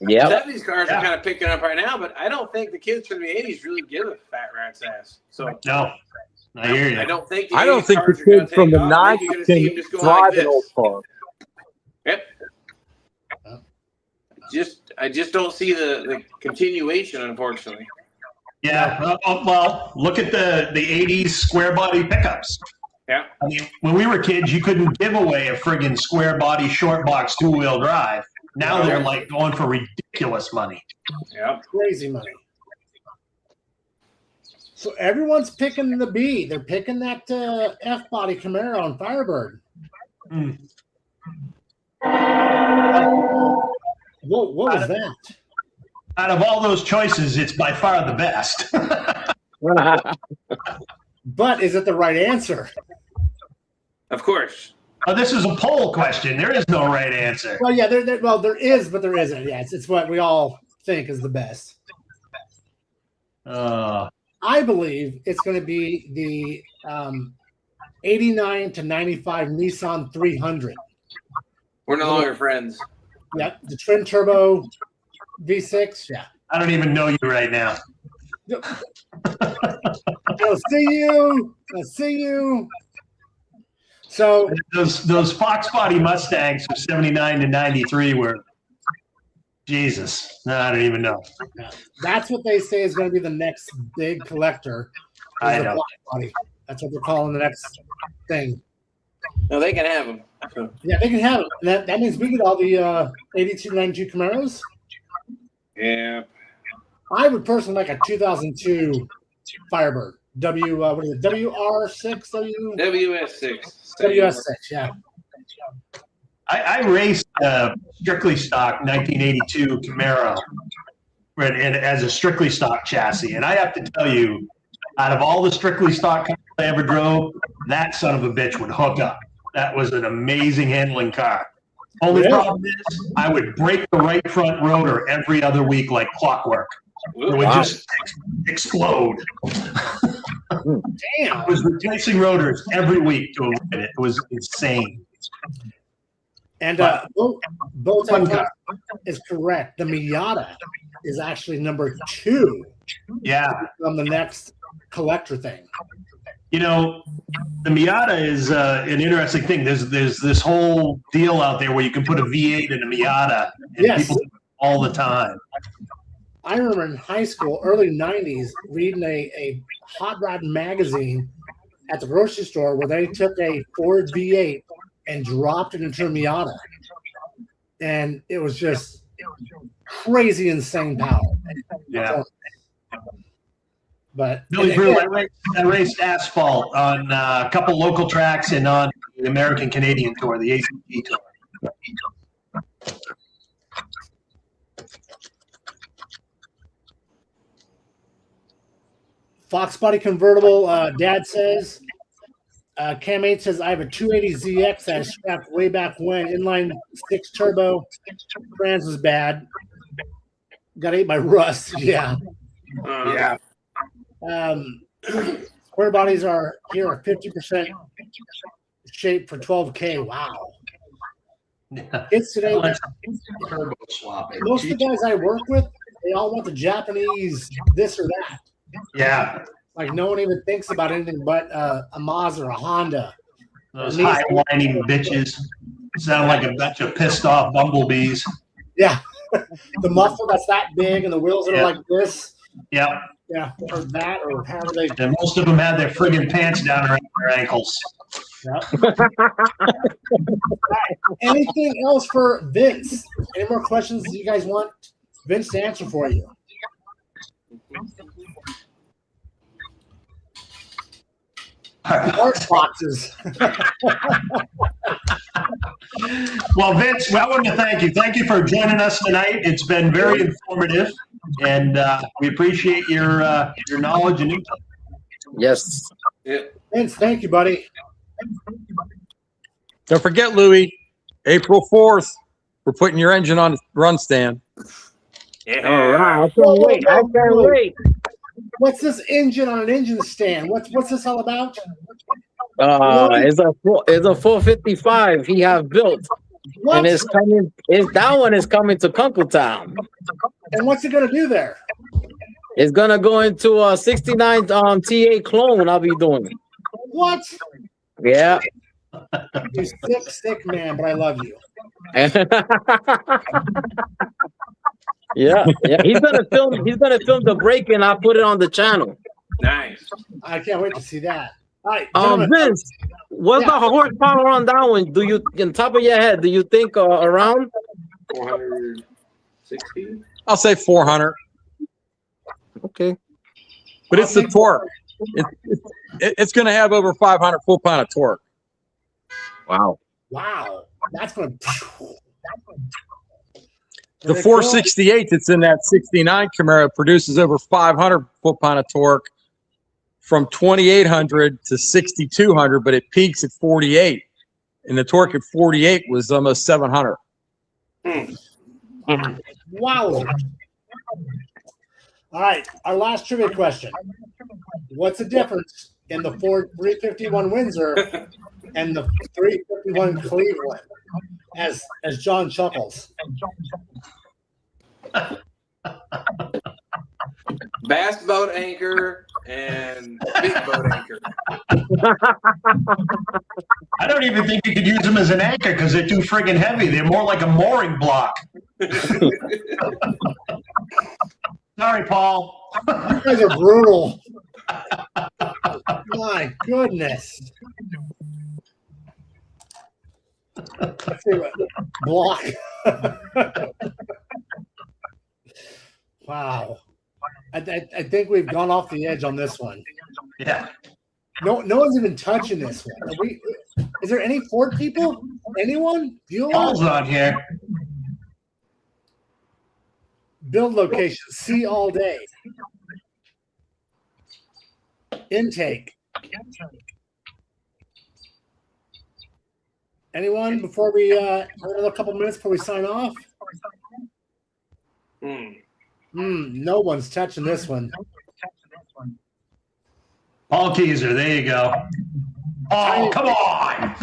Yeah. 70s cars are kind of picking up right now, but I don't think the kids from the 80s really give a fat rat's ass. So No, I hear you. I don't think I don't think the cars are gonna kids from the take off. Maybe 90s you're gonna see can them just going drive like an old this. car. Yep. I just don't see the continuation, unfortunately. Yeah, well, look at the 80s square body pickups. Yeah. I mean, when we were kids, you couldn't give away a friggin' square body short box 2-wheel drive. Now they're like going for ridiculous money. Yeah. Crazy money. So everyone's picking the B. They're picking that F-body Camaro on Firebird. Mm. What was that? Out of all those choices, it's by far the best. But is it the right answer? Of course. This is a poll question. There is no right answer. Well, yeah, there is, but there isn't. Yeah, it's what we all think is the best. I believe it's going to be the 89 to 95 Nissan 300. We're no longer friends. Yep, the twin turbo V6. Yeah. I don't even know you right now. I'll see you. I'll see you. So those Fox body Mustangs from 79 to 93 were Jesus. No, I don't even know. that's what they say is going to be the next big collector. I the know. black body. That's what they're calling the next thing. No, they can have them. So. Yeah, they can have it. And that means we get all the 82, 92 Camaros. Yeah. I would personally like a 2002 Firebird. What is it? WR6? WS6. WS6, yeah. I raced strictly stock 1982 Camaro and as a strictly stock chassis. And I have to tell you, out of all the strictly stock cars I ever drove, that son of a bitch would hook up. That was an amazing handling car. Only problem is I would break the right front rotor every other week like clockwork. It would just explode. Damn. I was replacing rotors every week to avoid it. It was insane. And both is correct. The Miata is actually number 2 Yeah. on the next collector thing. You know, the Miata is an interesting thing. There's this whole deal out there where you can put a V8 in a Miata, and Yes. people do it all the time. I remember in high school, early 90s, reading a hot rod magazine at the grocery store where they took a Ford V8 and dropped it into a Miata. And it was just crazy, insane power. Yeah. But Billy Brew, I raced asphalt on a couple local tracks and on the American Canadian Tour, the ACT Tour. Fox body convertible, Dad says. Cam 8 says, I have a 280ZX that I scrapped way back when. Inline 6 turbo. Trans was bad. Got ate by rust. Yeah. Yeah. Square bodies are here are 50% shape for $12K. Wow. Kids today, Turbo swapping. most of the guys I work with, they all want the Japanese this or that. Yeah. Like no one even thinks about anything but a Mazda or a Honda. Those high whining bitches sound like a bunch of pissed off bumblebees. Yeah. The muffler that's that big and the wheels that are like this. Yep. Yeah. Or that or however they. And most of them had their friggin' pants down around their ankles. Yeah. Anything else for Vince? Any more questions that you guys want Vince to answer for you? Art boxes. Well, Vince, I want to thank you. Thank you for joining us tonight. It's been very informative. and we appreciate your knowledge and input. Yes. Yeah. Vince, thank you, buddy. Don't forget, Louis, April 4th, we're putting your engine on the run stand. Yeah. All right. I can't wait. I can't wait. What's this engine on an engine stand? What's this all about? It's a 455 he have built. What? And it's coming. That one is coming to Kunkletown. And what's it gonna do there? It's gonna go into a 69 TA clone. I'll be doing. What? Yeah. You sick man, but I love you. Yeah. He's gonna film the break and I'll put it on the channel. Nice. I can't wait to see that. All right, gentlemen. Vince, what's the horsepower on that one? Do you, on top of your head, do you think around 460? I'll say 400. Okay. But it's the torque. It's going to have over 500 foot-pound of torque. Wow. That's gonna. The 468 that's in that 69 Camaro produces over 500 foot-pound of torque from 2,800 to 6,200, but it peaks at 48. And the torque at 48 was almost 700. Wow. All right, our last trivia question. What's the difference in the Ford 351 Windsor and the 351 Cleveland? As John chuckles. Bass boat anchor and big boat anchor. I don't even think you could use them as an anchor because they're too friggin' heavy. They're more like a mooring block. Sorry, Paul. You guys are brutal. My goodness. Let's see what block. Wow. I think we've gone off the edge on this one. Yeah. No one's even touching this one. Is there any Ford people? Anyone? Paul's on here. Build location. See all day. Intake. Anyone before we another couple minutes before we sign off? No one's touching this one. Paul Keyser, there you go. Oh, come on.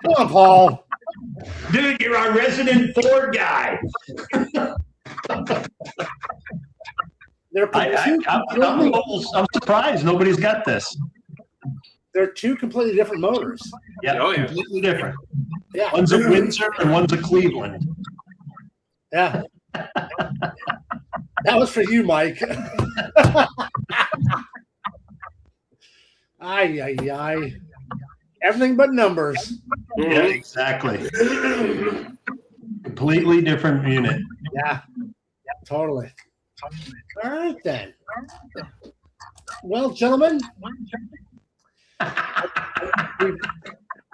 Come on, Paul. Dude, you're our resident Ford guy. I'm surprised nobody's got this. They're two completely different motors. Yeah, completely different. Yeah. One's a Windsor and one's a Cleveland. Yeah. That was for you, Mike. Aye. Everything but numbers. Yeah, exactly. Completely different unit. Yeah, totally. All right, then. Well, gentlemen,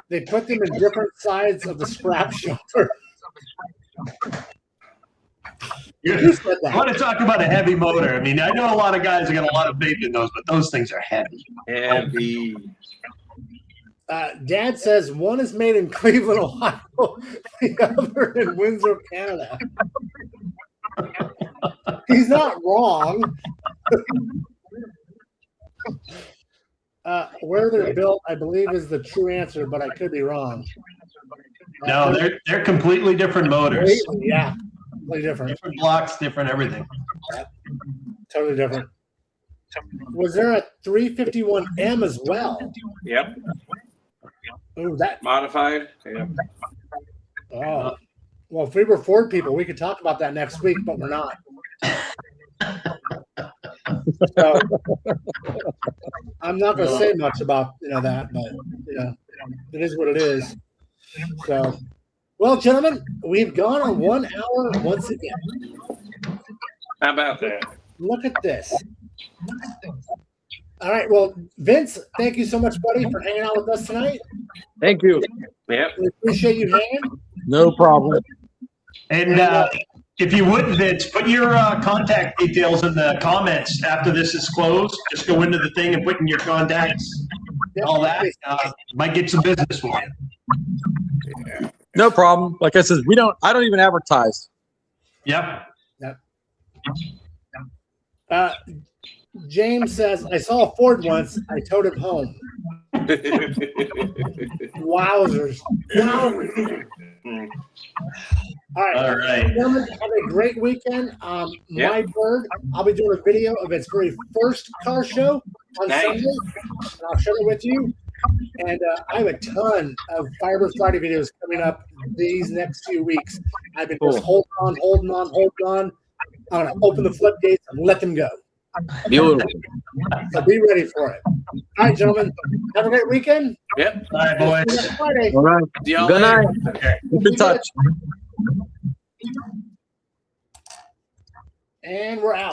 they put them in different sides of the scrap shoulder. I want to talk about a heavy motor. I mean, I know a lot of guys have got a lot of faith in those, but those things are heavy. Heavy. Dad says one is made in Cleveland, Ohio, the other in Windsor, Canada. He's not wrong. Where they're built, I believe, is the true answer, but I could be wrong. No, they're completely different motors. Yeah, completely different. Different blocks, different everything. Yep. Totally different. Was there a 351M as well? Yep. Oh, that modified. Yep. Oh, well, if we were Ford people, we could talk about that next week, but we're not. So I'm not going to say much about that, but it is what it is. So, well, gentlemen, we've gone on 1 hour once again. How about that? Look at this. All right. Well, Vince, thank you so much, buddy, for hanging out with us tonight. Thank you. Yep. We appreciate you hanging. No problem. And if you would, Vince, put your contact details in the comments after this is closed. Just go into the thing and put in your contacts, all that. Might get some business for you. No problem. Like I said, I don't even advertise. Yep. James says, I saw a Ford once. I towed it home. Wowzers. All right. Gentlemen, have a great weekend. My bird, I'll be doing a video of its very first car show on Sunday. And I'll share it with you. And I have a ton of Firebird Friday videos coming up these next few weeks. I've been just holding on. I'm going to open the floodgates and let them go. Beautiful. So be ready for it. All right, gentlemen. Have a great weekend. Yep. All right, boys. Friday. All right. Good night. Okay. Keep in touch. And we're out.